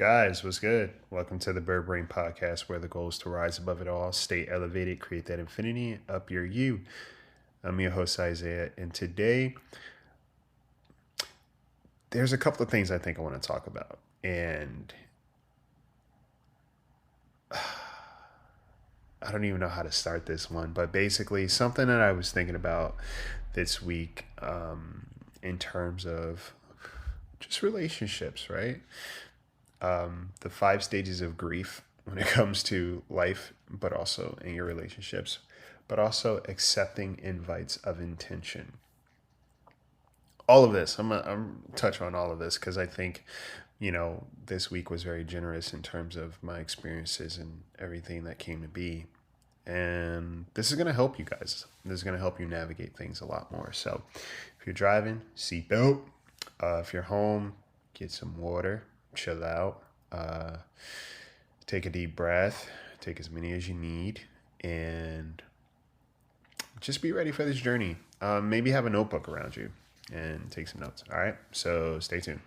Guys, what's good? Welcome to the Bird Brain Podcast, where the goal is to rise above it all, stay elevated, create that infinity, up your you. I'm your host, Isaiah, and today there's a couple of things I think I want to talk about. And I don't even know how to start this one, but basically, something that I was thinking about this week in terms of just relationships, right? The 5 stages of grief when it comes to life, but also in your relationships, but also accepting invites of intention. All of this, I'm touch on all of this because I think, this week was very generous in terms of my experiences and everything that came to be. And this is going to help you guys. This is going to help you navigate things a lot more. So if you're driving, seatbelt. If you're home, get some water, chill out, take a deep breath, take as many as you need, and just be ready for this journey. Maybe have a notebook around you and take some notes. All right, so stay tuned.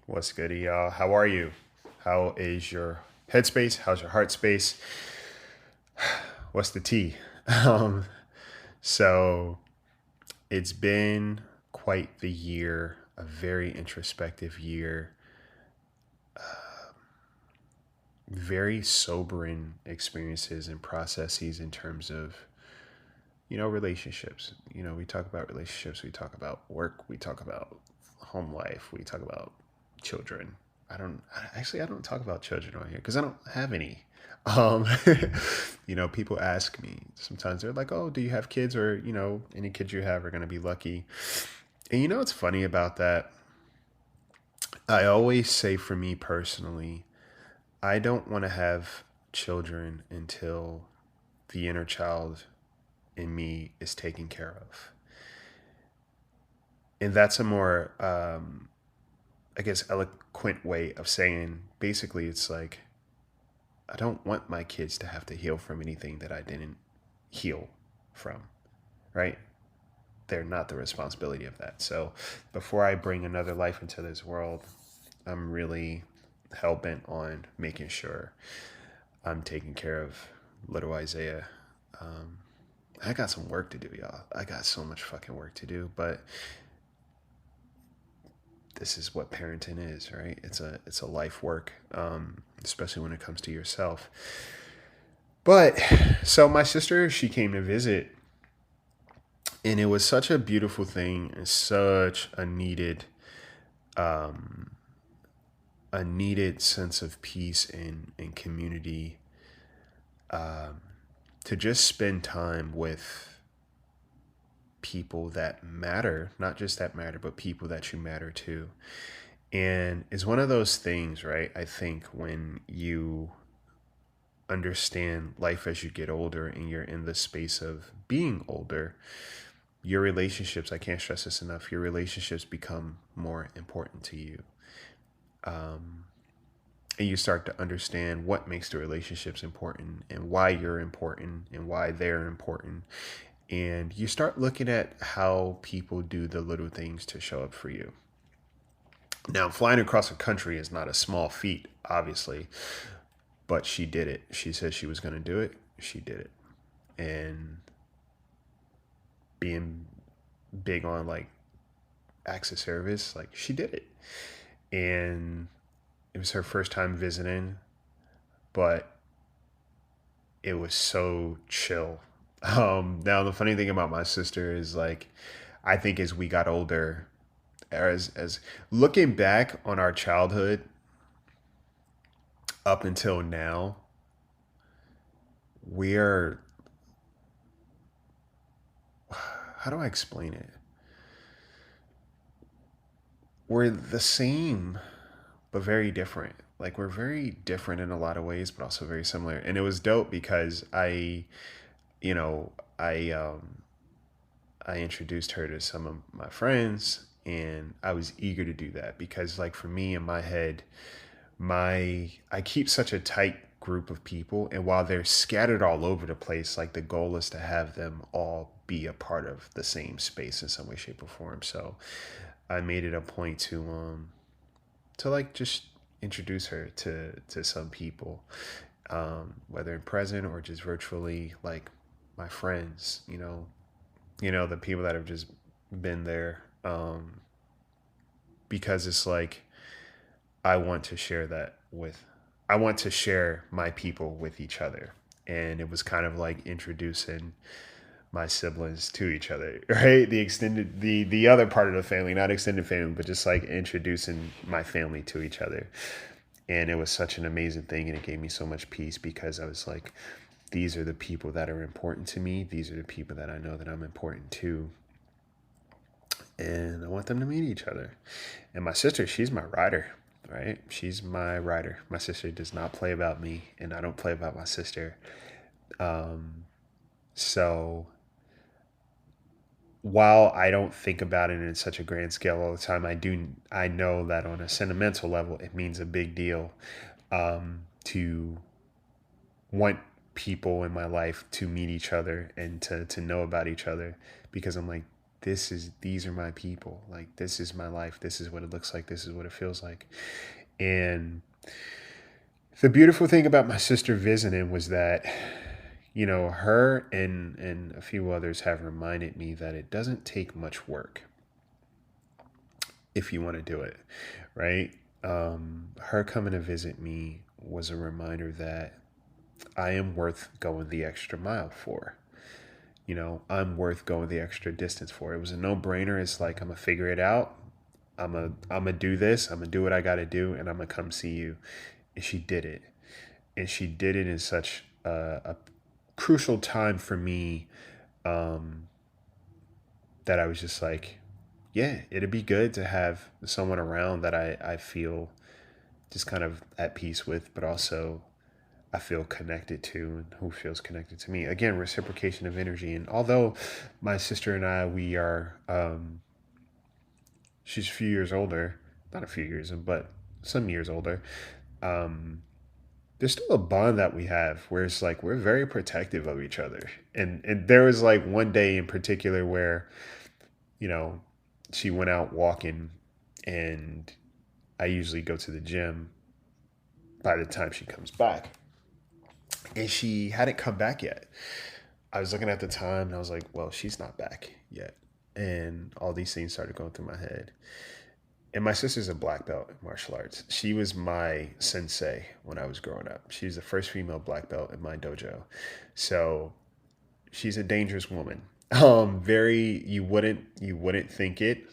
What's good, y'all? How are you? How is your headspace? How's your heart space? What's the tea? Um, so it's been quite the year, a very introspective year, very sobering experiences and processes in terms of, relationships. We talk about relationships, we talk about work, we talk about home life, we talk about children. I don't talk about children on here because I don't have any. Um, people ask me sometimes, they're like, oh, do you have kids? Or, any kids you have are going to be lucky. And what's funny about that? I always say, for me personally, I don't want to have children until the inner child in me is taken care of. And that's a more, I guess, eloquent way of saying, basically, it's like, I don't want my kids to have to heal from anything that I didn't heal from, right? They're not the responsibility of that. So before I bring another life into this world, I'm really hell bent on making sure I'm taking care of little Isaiah. I got some work to do, y'all. I got so much fucking work to do, but this is what parenting is, right? It's a life work, especially when it comes to yourself. But so my sister, she came to visit, and it was such a beautiful thing and such a needed sense of peace and community, to just spend time with people that matter, not just that matter, but people that you matter to. And it's one of those things, right? I think when you understand life as you get older and you're in the space of being older, your relationships, I can't stress this enough, your relationships become more important to you. And you start to understand what makes the relationships important and why you're important and why they're important. And you start looking at how people do the little things to show up for you. Now, flying across the country is not a small feat, obviously, but she did it. She said she was going to do it. She did it. And being big on like acts of service, like she did it. And it was her first time visiting, but it was so chill. Now the funny thing about my sister is, like, I think as we got older, as looking back on our childhood up until now, we're, how do I explain it? We're the same, but very different. Like we're very different in a lot of ways, but also very similar. And it was dope because you know, I um, I introduced her to some of my friends, and I was eager to do that because, like, for me in my head, my I keep such a tight group of people, and while they're scattered all over the place, like the goal is to have them all be a part of the same space in some way, shape, or form. So I made it a point to like just introduce her to some people, whether in present or just virtually, like my friends, the people that have just been there, because it's like I want to share that with, I want to share my people with each other. And it was kind of like introducing my siblings to each other, right? The other part of the family, not extended family, but just like introducing my family to each other. And it was such an amazing thing. And it gave me so much peace because I was like, these are the people that are important to me. These are the people that I know that I'm important to. And I want them to meet each other. And my sister, she's my rider, right? She's my rider. My sister does not play about me, and I don't play about my sister. Um, so while I don't think about it in such a grand scale all the time, I know that on a sentimental level, it means a big deal, to want people in my life to meet each other and to know about each other, because I'm like, these are my people. Like, this is my life. This is what it looks like. This is what it feels like. And the beautiful thing about my sister visiting was that, her and a few others have reminded me that it doesn't take much work if you want to do it, right? Her coming to visit me was a reminder that I am worth going the extra mile for. I'm worth going the extra distance for. It was a no-brainer. It's like, I'm gonna figure it out. I'm gonna do this. I'm gonna do what I got to do, and I'm gonna come see you. And she did it, and she did it in such a crucial time for me, um, that I was just like, yeah, it'd be good to have someone around that I feel just kind of at peace with, but also I feel connected to, and who feels connected to me. Again, reciprocation of energy. And although my sister and I, we are, she's a few years older, not a few years, but some years older. Um, there's still a bond that we have where it's like we're very protective of each other. And there was like one day in particular where, you know, she went out walking, and I usually go to the gym by the time she comes back. And she hadn't come back yet. I was looking at the time and I was like, well, she's not back yet. And all these things started going through my head. And my sister's a black belt in martial arts. She was my sensei when I was growing up. She's the first female black belt in my dojo. So she's a dangerous woman. Very, you wouldn't think it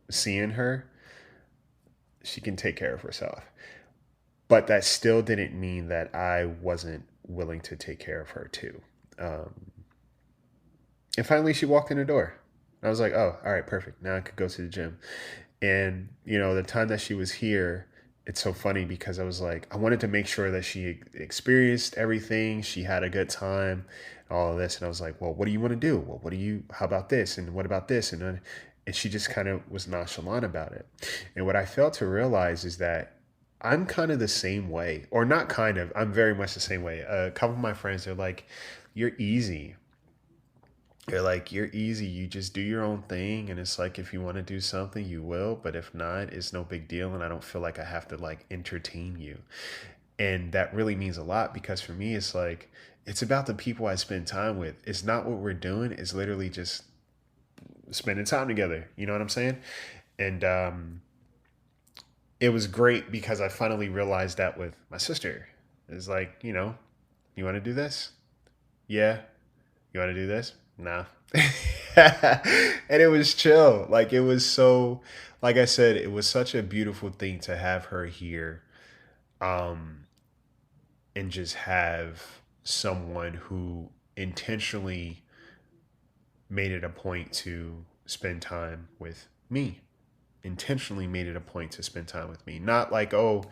seeing her. She can take care of herself. But that still didn't mean that I wasn't willing to take care of her too. Um, and finally, she walked in the door. I was like, oh, all right, perfect. Now I could go to the gym. And, the time that she was here, it's so funny because I was like, I wanted to make sure that she experienced everything. She had a good time, all of this. And I was like, well, what do you want to do? Well, how about this? And what about this? And she just kind of was nonchalant about it. And what I failed to realize is that I'm kind of the same way, or not kind of, I'm very much the same way. A couple of my friends are like, you're easy. They're like, you're easy. You just do your own thing. And it's like, if you want to do something, you will. But if not, it's no big deal. And I don't feel like I have to like entertain you. And that really means a lot because for me, it's like, it's about the people I spend time with. It's not what we're doing. It's literally just spending time together. You know what I'm saying? And it was great because I finally realized that with my sister. It's like, you want to do this? Yeah. You want to do this? Nah. And it was chill. Like, it was so, like I said, it was such a beautiful thing to have her here, um, and just have someone who intentionally made it a point to spend time with me. Intentionally made it a point to spend time with me. Not like, oh,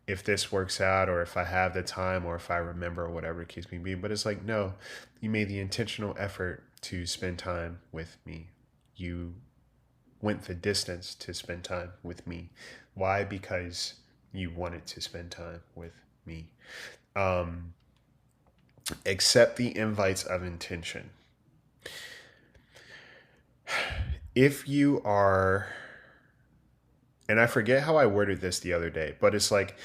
if this works out or if I have the time or if I remember or whatever it keeps me be. But it's like, no, you made the intentional effort to spend time with me. You went the distance to spend time with me. Why? Because you wanted to spend time with me. Um, accept the invites of intention. If you are, and I forget how I worded this the other day, but it's like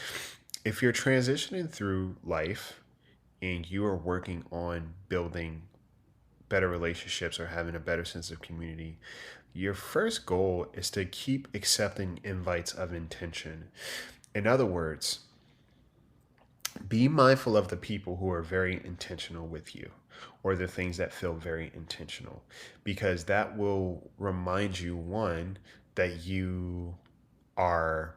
if you're transitioning through life and you are working on building better relationships or having a better sense of community, your first goal is to keep accepting invites of intention. In other words, be mindful of the people who are very intentional with you or the things that feel very intentional, because that will remind you, one, that you are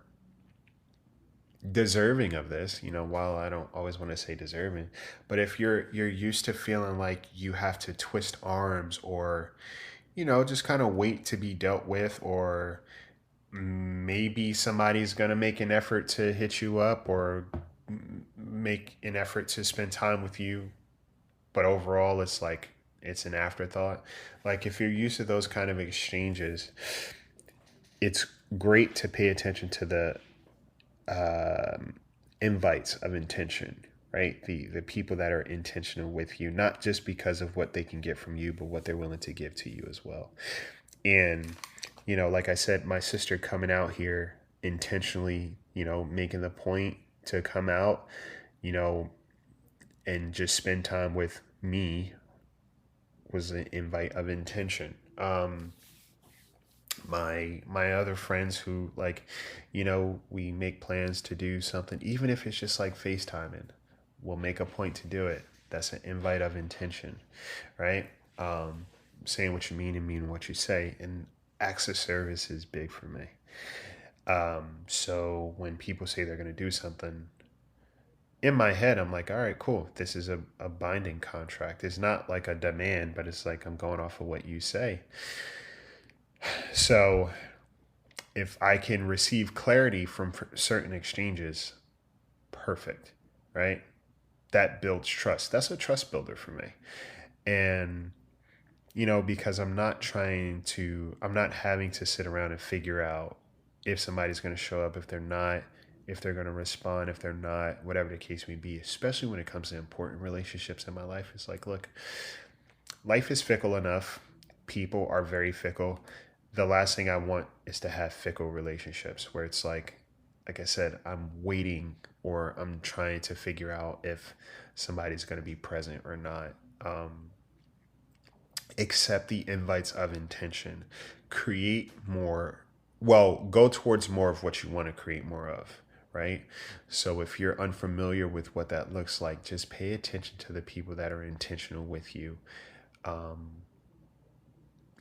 deserving of this. While I don't always want to say deserving, but if you're used to feeling like you have to twist arms or just kind of wait to be dealt with, or maybe somebody's going to make an effort to hit you up or make an effort to spend time with you, but overall it's like it's an afterthought. Like if you're used to those kind of exchanges, it's great to pay attention to the invites of intention, right? The people that are intentional with you, not just because of what they can get from you, but what they're willing to give to you as well. And like I said, my sister coming out here intentionally, making the point to come out, and just spend time with me was an invite of intention. My other friends who, like, we make plans to do something, even if it's just like FaceTiming, we'll make a point to do it. That's an invite of intention, right? Saying what you mean and mean what you say. And acts of service is big for me. So when people say they're going to do something, in my head, I'm like, all right, cool. This is a binding contract. It's not like a demand, but it's like I'm going off of what you say. So if I can receive clarity from certain exchanges, perfect, right? That builds trust. That's a trust builder for me. And, because I'm not having to sit around and figure out if somebody's going to show up, if they're not, if they're going to respond, if they're not, whatever the case may be, especially when it comes to important relationships in my life. It's like, look, life is fickle enough. People are very fickle. The last thing I want is to have fickle relationships where it's like I said, I'm waiting or I'm trying to figure out if somebody's going to be present or not. Accept the invites of intention. Go towards more of what you want to create more of, right? So if you're unfamiliar with what that looks like, just pay attention to the people that are intentional with you.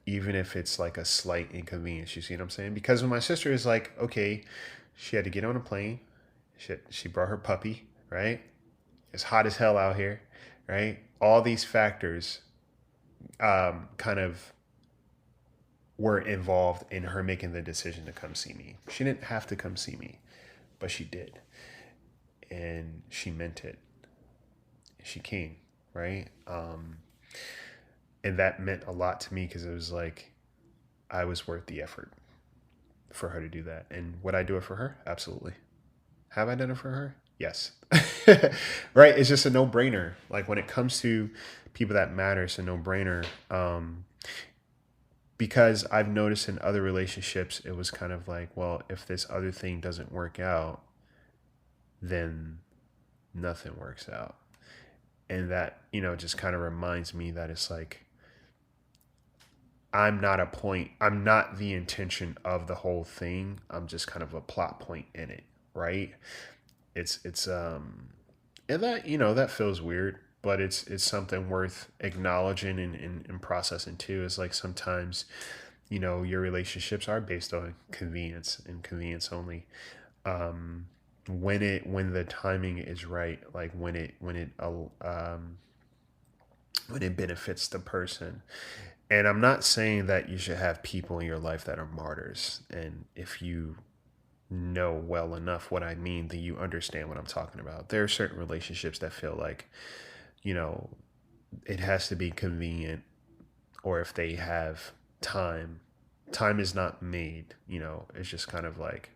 Even if it's like a slight inconvenience, you see what I'm saying? Because when my sister is like, okay, she had to get on a plane. She brought her puppy, right? It's hot as hell out here, right? All these factors kind of were involved in her making the decision to come see me. She didn't have to come see me, but she did. And she meant it. She came, right? And that meant a lot to me because it was like I was worth the effort for her to do that. And would I do it for her? Absolutely. Have I done it for her? Yes. Right? It's just a no-brainer. Like when it comes to people that matter, it's a no-brainer. Because I've noticed in other relationships, it was kind of like, well, if this other thing doesn't work out, then nothing works out. And that, just kind of reminds me that it's like, I'm not the intention of the whole thing. I'm just kind of a plot point in it, right? And that, that feels weird, but it's something worth acknowledging and processing too. Is like sometimes, your relationships are based on convenience and convenience only. when the timing is right, like when it benefits the person. And I'm not saying that you should have people in your life that are martyrs. And if you know well enough what I mean, then you understand what I'm talking about. There are certain relationships that feel like, you know, it has to be convenient, or if they have time, time is not made, it's just kind of like,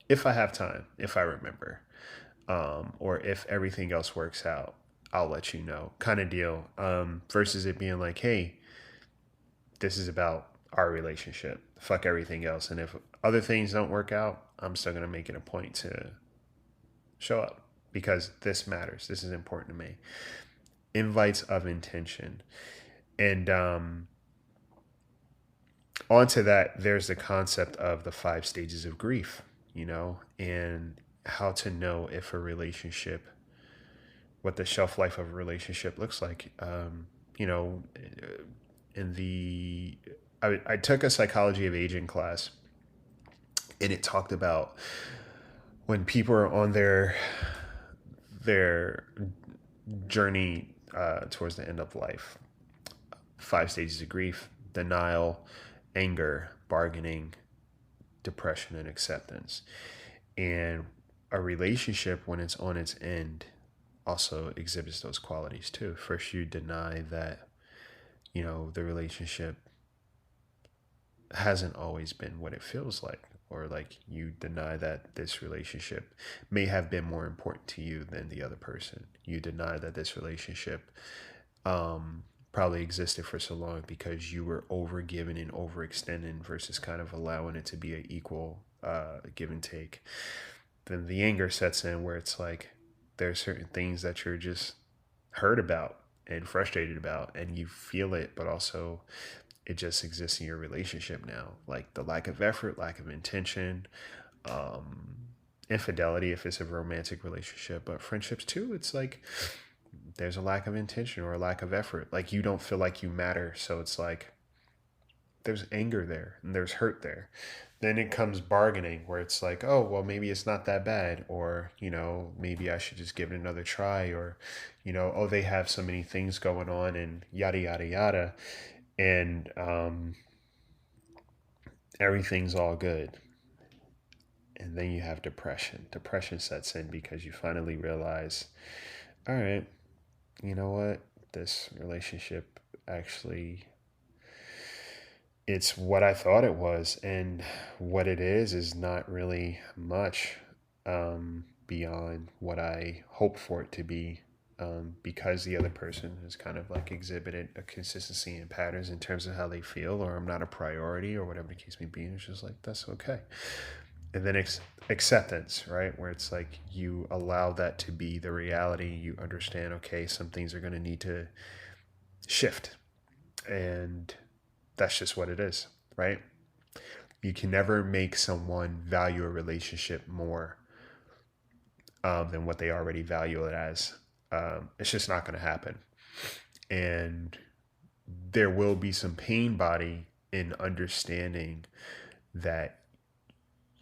if I have time, if I remember, or if everything else works out, I'll let you know, kind of deal. Versus it being like, hey, this is about our relationship. Fuck everything else. And if other things don't work out, I'm still going to make it a point to show up because this matters. This is important to me. Invites of intention. And onto that, there's the concept of the 5 stages of grief, and how to know if a relationship, what the shelf life of a relationship looks like. You know, in the I took a psychology of aging class, and it talked about when people are on their journey towards the end of life. 5 stages of grief: denial, anger, bargaining, depression, and acceptance. And a relationship, when it's on its end, also exhibits those qualities too. First, you deny that, the relationship hasn't always been what it feels like, or like you deny that this relationship may have been more important to you than the other person. You deny that this relationship probably existed for so long because you were overgiven and overextending versus kind of allowing it to be an equal give and take. Then the anger sets in where it's like there's certain things that you're just hurt about and frustrated about, and you feel it, but also it just exists in your relationship now. Like the lack of effort, lack of intention, infidelity if it's a romantic relationship, but friendships too, it's like there's a lack of intention or a lack of effort. Like you don't feel like you matter. So it's like there's anger there and there's hurt there. Then it comes bargaining where it's like, oh, well, maybe it's not that bad. Or, maybe I should just give it another try. Or, oh, they have so many things going on and yada, yada, yada. And everything's all good. And then you have depression. Depression sets in because you finally realize, all right, you know what? This relationship actually, it's what I thought it was. And what it is not really much beyond what I hoped for it to be. Because the other person has kind of like exhibited a consistency in patterns in terms of how they feel, or I'm not a priority, or whatever the case may be. It's just like, that's okay. And then acceptance, right? Where it's like you allow that to be the reality. You understand, okay, some things are going to need to shift. And that's just what it is, right? You can never make someone value a relationship more than what they already value it as. It's just not going to happen. And there will be some pain body in understanding that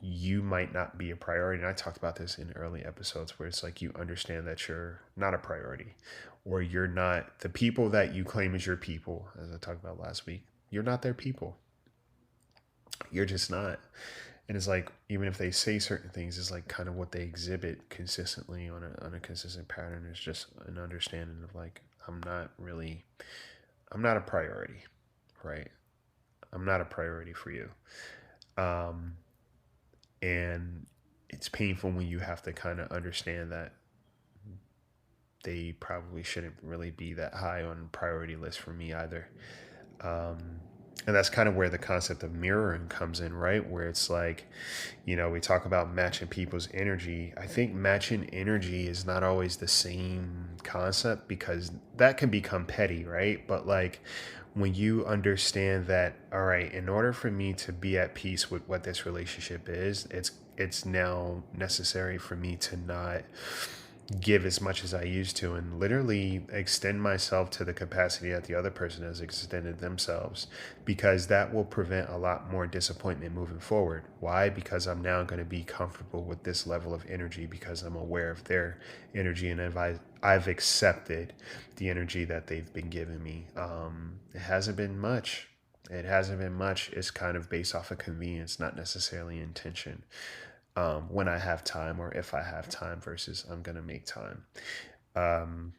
you might not be a priority. And I talked about this in early episodes where it's like you understand that you're not a priority, or you're not the people that you claim as your people, as I talked about last week. You're not their people. You're just not. And it's like, even if they say certain things, it's like kind of what they exhibit consistently on a consistent pattern is just an understanding of like, I'm not a priority, right? I'm not a priority for you. And it's painful when you have to kind of understand that they probably shouldn't really be that high on the priority list for me either. And that's kind of where the concept of mirroring comes in, right? Where it's like, we talk about matching people's energy. I think matching energy is not always the same concept because that can become petty, right? But like when you understand that, all right, in order for me to be at peace with what this relationship is, it's now necessary for me to not give as much as I used to and literally extend myself to the capacity that the other person has extended themselves, because that will prevent a lot more disappointment moving forward. Why? Because I'm now going to be comfortable with this level of energy because I'm aware of their energy and I've accepted the energy that they've been giving me. It hasn't been much. It hasn't been much. It's kind of based off of convenience, not necessarily intention. When I have time or if I have time versus I'm going to make time. Um,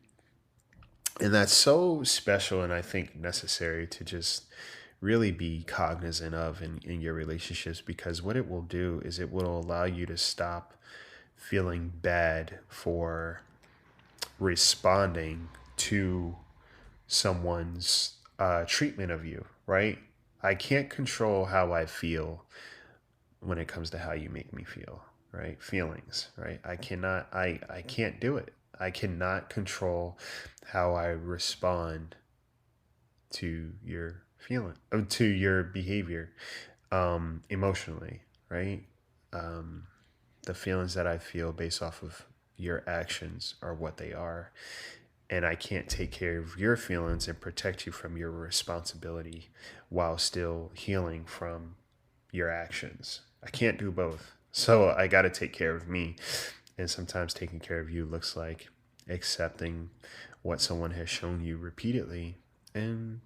and that's so special and I think necessary to just really be cognizant of in your relationships, because what it will do is it will allow you to stop feeling bad for responding to someone's treatment of you, right? I can't control how I feel when it comes to how you make me feel, right? Feelings, right? I can't do it. I cannot control how I respond to your to your behavior, emotionally, right? Um, the feelings that I feel based off of your actions are what they are. And I can't take care of your feelings and protect you from your responsibility while still healing from your actions. I can't do both. So I got to take care of me. And sometimes taking care of you looks like accepting what someone has shown you repeatedly and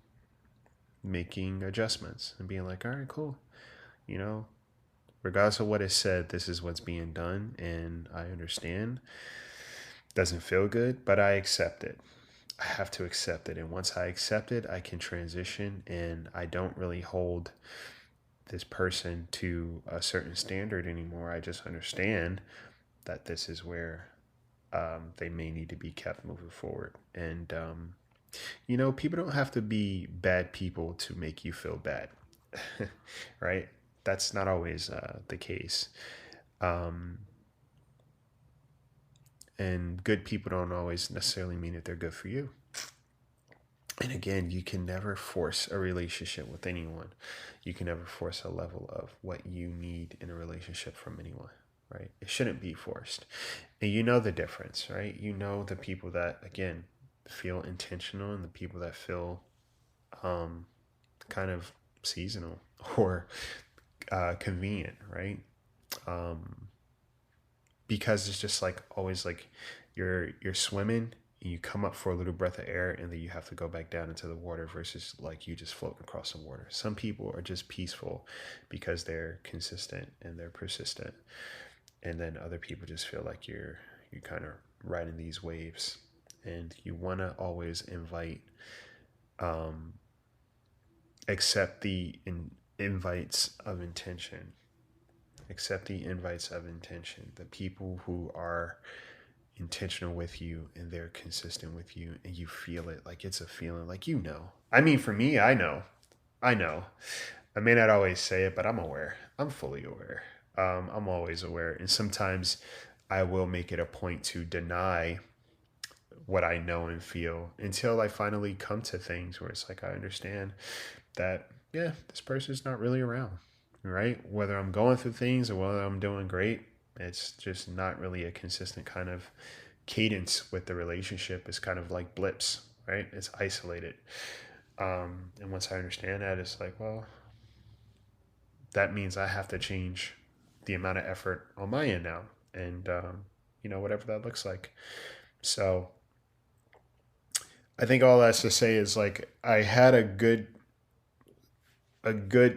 making adjustments and being like, all right, cool. You know, regardless of what is said, this is what's being done. And I understand. Doesn't feel good, but I accept it. I have to accept it. And once I accept it, I can transition and I don't really hold this person to a certain standard anymore. I just understand that this is where they may need to be kept moving forward. And, people don't have to be bad people to make you feel bad, right? That's not always the case. Um, and good people don't always necessarily mean that they're good for you. And again, you can never force a relationship with anyone. You can never force a level of what you need in a relationship from anyone, right? It shouldn't be forced. And you know the difference, right? You know the people that, again, feel intentional and the people that feel um, kind of seasonal or convenient, right? Um, because it's just like always like you're swimming and you come up for a little breath of air and then you have to go back down into the water versus like you just floating across the water. Some people are just peaceful because they're consistent and they're persistent, and then other people just feel like you're kind of riding these waves, and you want to always invite um accept the invites of intention. Accept the invites of intention. The people who are intentional with you and they're consistent with you and you feel it, like it's a feeling, like, I mean, for me, I know I may not always say it, but I'm aware. I'm fully aware. I'm always aware, and sometimes I will make it a point to deny what I know and feel until I finally come to things where it's like I understand that, yeah, this person's not really around, right? Whether I'm going through things or whether I'm doing great, it's just not really a consistent kind of cadence with the relationship. It's kind of like blips, right? It's isolated. And once I understand that, it's like, well, that means I have to change the amount of effort on my end now. And, whatever that looks like. So I think all that's to say is like I had a good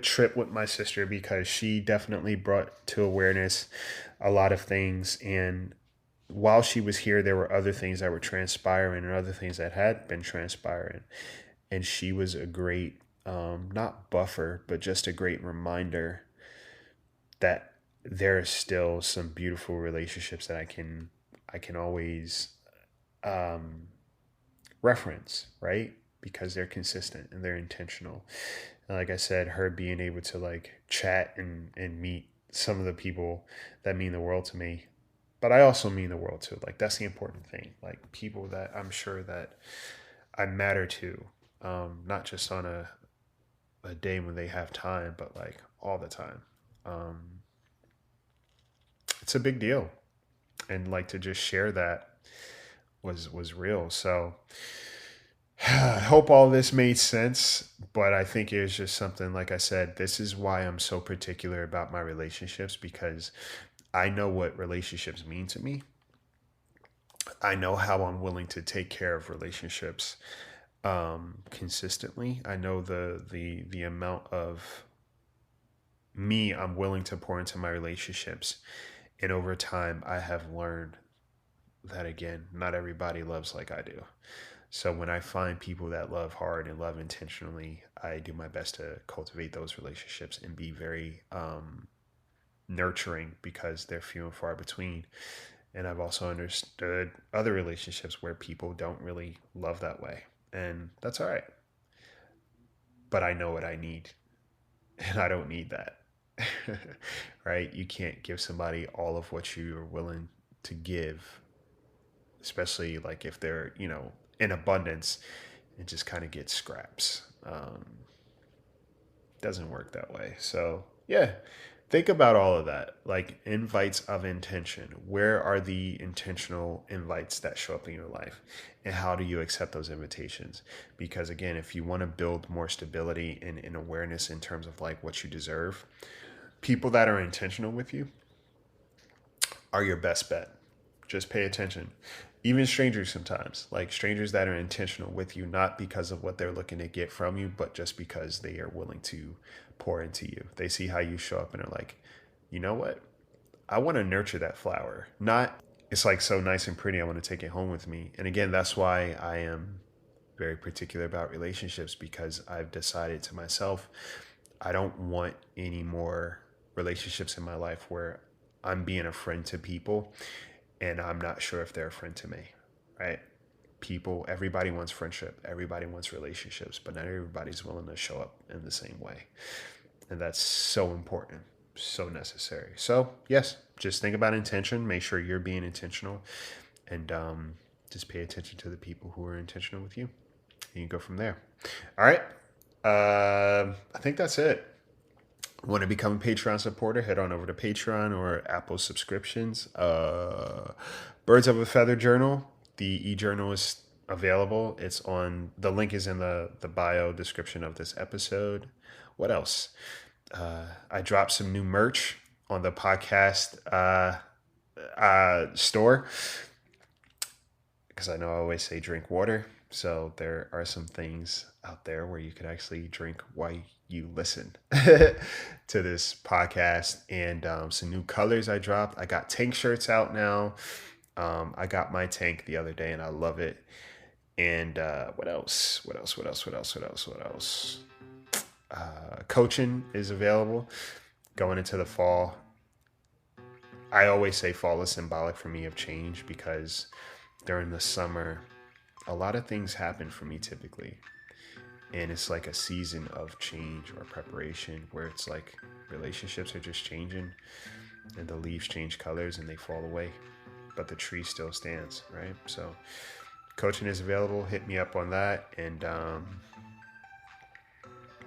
trip with my sister because she definitely brought to awareness a lot of things. And while she was here, there were other things that were transpiring and other things that had been transpiring. And she was a great, not buffer, but just a great reminder that there are still some beautiful relationships that I can always um, reference, right? Because they're consistent and they're intentional. And like I said, her being able to like chat and meet some of the people that mean the world to me, but I also mean the world to. Like that's the important thing. Like people that I'm sure that I matter to, not just on a day when they have time, but like all the time. Um, it's a big deal, and like to just share that. was real. So I hope all this made sense, but I think it was just something, like I said, this is why I'm so particular about my relationships, because I know what relationships mean to me. I know how I'm willing to take care of relationships consistently. I know the amount of me I'm willing to pour into my relationships. And over time, I have learned that, again, not everybody loves like I do. So when I find people that love hard and love intentionally, I do my best to cultivate those relationships and be very nurturing, because they're few and far between. And I've also understood other relationships where people don't really love that way. And that's all right. But I know what I need, and I don't need that. Right? You can't give somebody all of what you are willing to give, especially like if they're, in abundance, and just kind of get scraps. Doesn't work that way. So, yeah, think about all of that. Like invites of intention. Where are the intentional invites that show up in your life? And how do you accept those invitations? Because again, if you want to build more stability and awareness in terms of like what you deserve, people that are intentional with you are your best bet. Just pay attention. Even strangers sometimes, like strangers that are intentional with you, not because of what they're looking to get from you, but just because they are willing to pour into you. They see how you show up and are like, you know what? I want to nurture that flower. Not, it's like so nice and pretty, I want to take it home with me. And again, that's why I am very particular about relationships, because I've decided to myself, I don't want any more relationships in my life where I'm being a friend to people and I'm not sure if they're a friend to me, right? People, everybody wants friendship, everybody wants relationships, but not everybody's willing to show up in the same way. And that's so important, so necessary. So, yes, just think about intention, make sure you're being intentional, and just pay attention to the people who are intentional with you. And you go from there. All right. I think that's it. Want to become a Patreon supporter? Head on over to Patreon or Apple subscriptions. Birds of a Feather Journal. The e-journal is available. It's on, the link is in the bio description of this episode. What else? I dropped some new merch on the podcast store, because I know I always say drink water. So there are some things out there where you could actually drink while you listen to this podcast. And some new colors I dropped. I got tank shirts out now. I got my tank the other day and I love it. And what else? Coaching is available going into the fall. I always say fall is symbolic for me of change, because during the summer, a lot of things happen for me typically. And it's like a season of change or preparation, where it's like relationships are just changing and the leaves change colors and they fall away, but the tree still stands, right? So coaching is available. Hit me up on that. And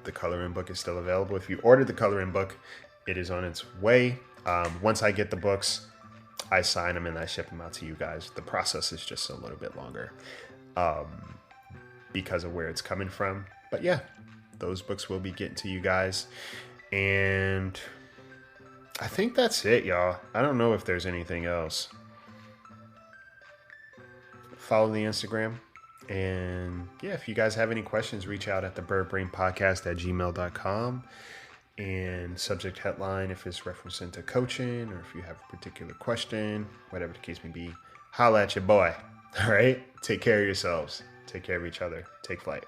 the coloring book is still available. If you ordered the coloring book, it is on its way. Once I get the books, I sign them and I ship them out to you guys. The process is just a little bit longer because of where it's coming from. But yeah, those books will be getting to you guys. And I think that's it, y'all. I don't know if there's anything else. Follow the Instagram. And yeah, if you guys have any questions, reach out at thebirdbrainpodcast@gmail.com. And subject headline, if it's referencing to coaching, or if you have a particular question, whatever the case may be, holla at your boy. All right? Take care of yourselves. Take care of each other. Take flight.